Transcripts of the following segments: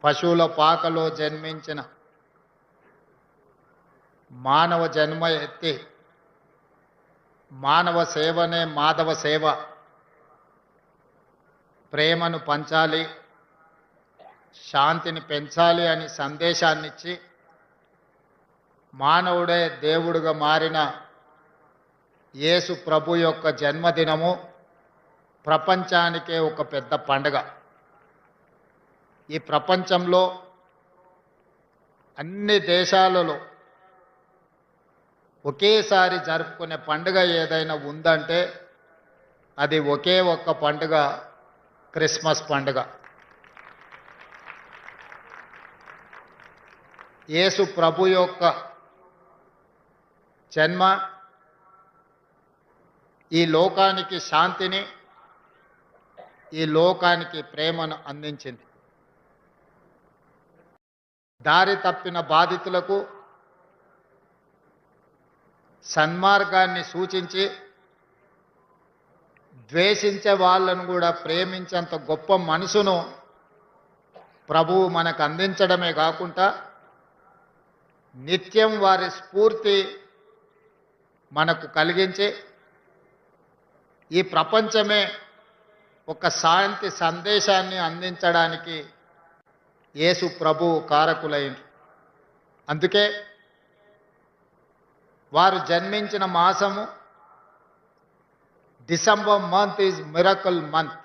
పశువుల పాకలో జన్మించిన మానవ జన్మ ఎత్తి మానవ సేవనే మాధవ సేవ, ప్రేమను పంచాలి, శాంతిని పెంచాలి అని సందేశాన్నిచ్చి మానవుడే దేవుడుగా మారిన యేసు ప్రభు యొక్క జన్మదినము ప్రపంచానికే ఒక పెద్ద పండుగ. ఈ ప్రపంచంలో అన్ని దేశాలలో ఒకేసారి జరుపుకునే పండుగ ఏదైనా ఉందంటే అది ఒకే ఒక్క పండుగ, క్రిస్మస్ పండుగ. యేసు ప్రభు యొక్క జన్మ ఈ లోకానికి శాంతిని, ఈ లోకానికి ప్రేమను అందించింది. దారి తప్పిన బాధితులకు సన్మార్గాన్ని సూచించి ద్వేషించే వాళ్ళను కూడా ప్రేమించేంత గొప్ప మనసును ప్రభువు మనకు అందించడమే కాకుండా నిత్యం వారి స్ఫూర్తి మనకు కలిగించి ఈ ప్రపంచమే ఒక శాంతి సందేశాన్ని అందించడానికి యేసు ప్రభువు కారకులైన. అందుకే వారు జన్మించిన మాసము December month is miracle month.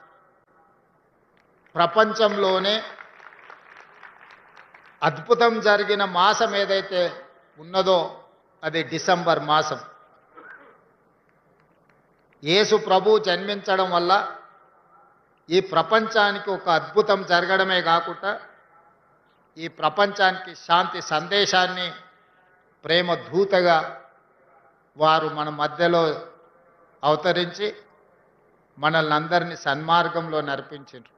ప్రపంచంలోనే అద్భుతం జరిగిన మాసం ఏదైతే ఉన్నదో అది డిసెంబర్ మాసం. యేసు ప్రభు జన్మించడం వల్ల ఈ ప్రపంచానికి ఒక అద్భుతం జరగడమే కాకుండా ఈ ప్రపంచానికి శాంతి సందేశాన్ని ప్రేమ దూతగా వారు మన మధ్యలో అవతరించి మనల్ని అందరినీ సన్మార్గంలో నడిపించారు.